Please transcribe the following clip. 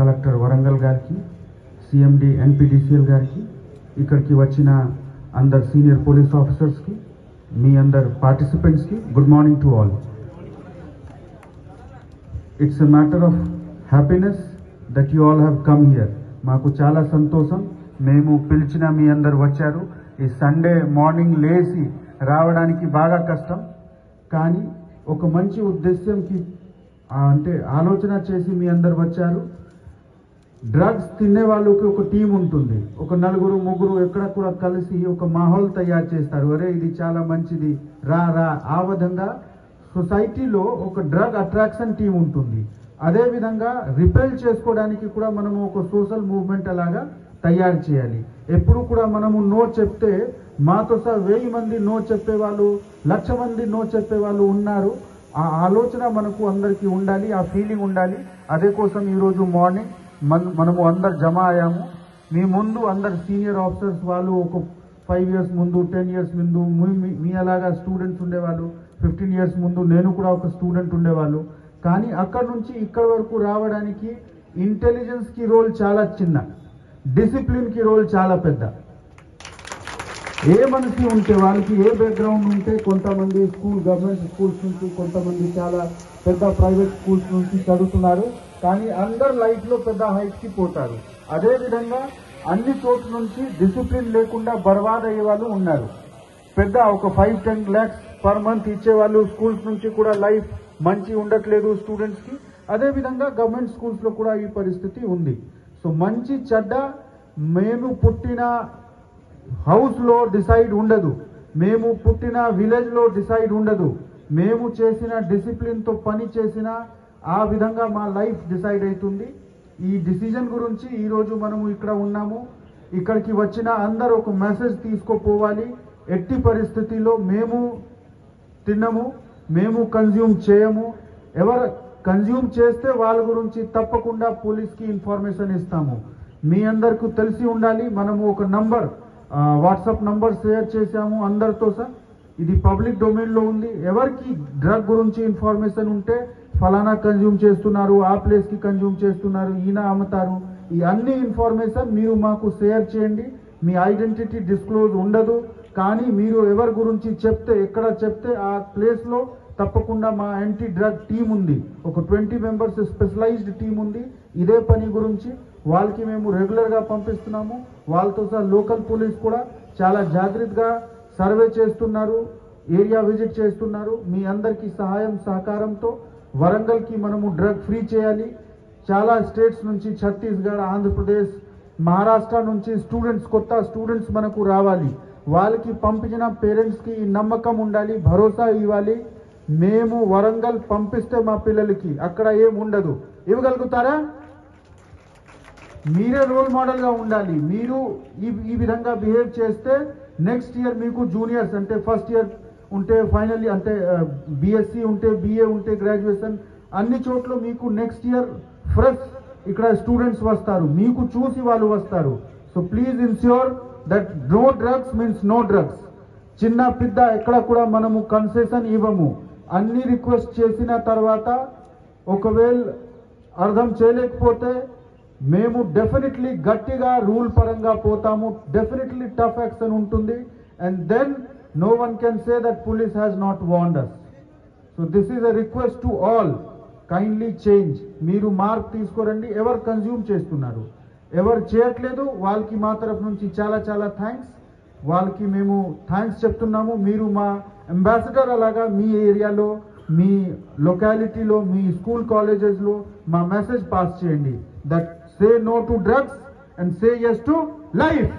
Collector Warangal గారికి, CMD NPDCL గారికి, ఇక్కడికి వచ్చిన అందరు సీనియర్ పోలీస్ ఆఫీసర్స్కి, మీ అందరు పార్టిసిపెంట్స్కి good morning to all. It's a matter of happiness that you all have come here. మాకు చాలా సంతోషం, మేము పిలిచిన మీ అందరు వచ్చారు. ఈ సండే మార్నింగ్ లేచి రావడానికి బాగా కష్టం, కానీ ఒక మంచి ఉద్దేశంకి అంటే ఆలోచన చేసి మీ అందరు వచ్చారు. డ్రగ్స్ తినే వాళ్ళకి ఒక టీం ఉంటుంది, ఒక నలుగురు ముగ్గురు ఎక్కడ కూడా కలిసి ఒక మాహోల్ తయారు చేస్తారు. అరే ఇది చాలా మంచిది, రా రా. ఆ విధంగా సొసైటీలో ఒక డ్రగ్ అట్రాక్షన్ టీం ఉంటుంది. అదేవిధంగా రిపెల్ చేసుకోవడానికి కూడా మనము ఒక సోషల్ మూవ్మెంట్ అలాగా తయారు చేయాలి. ఎప్పుడు కూడా మనము నో చెప్తే మాతో సహా 1000 మంది నో చెప్పేవాళ్ళు, 1,00,000 మంది నో చెప్పేవాళ్ళు ఉన్నారు. ఆ ఆలోచన మనకు అందరికీ ఉండాలి, ఆ ఫీలింగ్ ఉండాలి. అదే కోసం ఈరోజు మార్నింగ్ మనము అందరు జమ అయ్యాము. మీ ముందు అందరు సీనియర్ ఆఫీసర్స్ వాళ్ళు ఒక 5 ఇయర్స్ ముందు, 10 ఇయర్స్ ముందు మీ అలాగా స్టూడెంట్స్ ఉండేవాళ్ళు. 15 ఇయర్స్ ముందు నేను కూడా ఒక స్టూడెంట్ ఉండేవాళ్ళు. కానీ అక్కడ నుంచి ఇక్కడ వరకు రావడానికి ఇంటెలిజెన్స్కి రోల్ చాలా చిన్న, డిసిప్లిన్కి రోల్ చాలా పెద్ద. ఏ మనిషి ఉంటే వాళ్ళకి ఏ బ్యాక్గ్రౌండ్ ఉంటే, కొంతమంది గవర్నమెంట్ స్కూల్స్ నుంచి, కొంతమంది చాలా పెద్ద ప్రైవేట్ స్కూల్స్ నుంచి చదువుతున్నారు, కానీ అందరు లైఫ్లో పెద్ద హైట్స్కి పోతారు. అదేవిధంగా అన్ని చోట్ల నుంచి డిసిప్లిన్ లేకుండా బర్బాద్ అయ్యే వాళ్ళు ఉన్నారు. పెద్ద ఒక 5-10 lakhs పర్ మంత్ ఇచ్చేవాళ్ళు స్కూల్స్ నుంచి కూడా లైఫ్ మంచి ఉండట్లేదు స్టూడెంట్స్కి. అదేవిధంగా గవర్నమెంట్ స్కూల్స్లో కూడా ఈ పరిస్థితి ఉంది. సో మంచి చెడ్డ మేము పుట్టిన హౌస్లో డిసైడ్ ఉండదు, మేము పుట్టిన విలేజ్లో డిసైడ్ ఉండదు. మేము చేసిన డిసిప్లిన్తో పని చేసిన ఆ విధంగా మా లైఫ్ డిసైడ్ అవుతుంది. ఈ డిసిజన్ గురించి ఈరోజు మనము ఇక్కడ ఉన్నాము. ఇక్కడికి వచ్చిన అందరూ ఒక మెసేజ్ తీసుకోపోవాలి. ఎట్టి పరిస్థితిలో మేము తినము, మేము కన్జ్యూమ్ చేయము. ఎవరు కన్జ్యూమ్ చేస్తే వాళ్ళ గురించి తప్పకుండా పోలీస్కి ఇన్ఫర్మేషన్ ఇస్తాము. మీ అందరికీ తెలిసి ఉండాలి, మనము ఒక నంబర్ వాట్సాప్ నంబర్ షేర్ చేశాము అందరితో సార్. ఇది పబ్లిక్ డొమైన్లో ఉంది. ఎవరికి డ్రగ్ గురించి ఇన్ఫర్మేషన్ ఉంటే ఫలానా కన్జ్యూమ్ చేస్తున్నారు, ఆ ప్లేస్కి కన్జ్యూమ్ చేస్తున్నారు, ఈయన అమ్ముతారు, ఈ అన్ని ఇన్ఫర్మేషన్ మీరు మాకు షేర్ చేయండి. మీ ఐడెంటిటీ డిస్క్లోజ్ ఉండదు, కానీ మీరు ఎవరి గురించి చెప్తే, ఎక్కడ చెప్తే ఆ ప్లేస్లో తప్పకుండా మా యాంటీ డ్రగ్ టీం ఉంది. ఒక 20 members స్పెషలైజ్డ్ టీం ఉంది ఇదే పని గురించి. వాళ్ళకి మేము రెగ్యులర్గా పంపిస్తున్నాము. వాళ్ళతో సహా లోకల్ పోలీస్ కూడా చాలా జాగ్రత్తగా సర్వే చేస్తున్నారు, ఏరియా విజిట్ చేస్తున్నారు. మీ అందరికీ సహాయం సహకారంతో వరంగల్కి మనము డ్రగ్ ఫ్రీ చేయాలి. చాలా స్టేట్స్ నుంచి, ఛత్తీస్గఢ్, ఆంధ్రప్రదేశ్, మహారాష్ట్ర నుంచి కొత్త స్టూడెంట్స్ మనకు రావాలి. వాళ్ళకి పంపించిన పేరెంట్స్కి ఈ నమ్మకం ఉండాలి, భరోసా ఇవ్వాలి. మేము వరంగల్ పంపిస్తే మా పిల్లలకి అక్కడ ఏం ఉండదు. ఇవ్వగలుగుతారా? మీరే రోల్ మోడల్గా ఉండాలి. మీరు ఈ విధంగా బిహేవ్ చేస్తే నెక్స్ట్ ఇయర్ మీకు జూనియర్స్ అంటే ఫస్ట్ ఇయర్ ఉంటే, ఫైనల్ అంటే బీఎస్సీ ఉంటే, బిఏ ఉంటే, గ్రాడ్యుయేషన్ అన్ని చోట్ల మీకు నెక్స్ట్ ఇయర్ ఫ్రెష్ ఇక్కడ స్టూడెంట్స్ వస్తారు, మీకు చూసి వాళ్ళు వస్తారు. So please ensure that no drugs means no drugs. చిన్న పెద్ద ఎక్కడ కూడా మనము కన్సెషన్ ఇవ్వము. అన్ని రిక్వెస్ట్ చేసిన తర్వాత ఒకవేళ అర్థం చేయలేకపోతే మేము డెఫినెట్లీ గట్టిగా రూల్ పరంగా పోతాము. డెఫినెట్లీ టఫ్ యాక్షన్ ఉంటుంది. And then no one can say that police has not warned us. So this is a request to all, kindly change. మీరు మార్క్ తీసుకోరండి. ఎవరు కన్జ్యూమ్ చేస్తున్నారు, ఎవరు చేయట్లేదు, వాళ్ళకి మా తరఫు నుంచి చాలా చాలా థ్యాంక్స్. వాళ్ళకి మేము థ్యాంక్స్ చెప్తున్నాము. మీరు మా అంబాసిడర్ అలాగా మీ ఏరియాలో, మీ లొకాలిటీలో, మీ స్కూల్ కాలేజెస్లో మా మెసేజ్ పాస్ చేయండి that say no to drugs and say yes to life.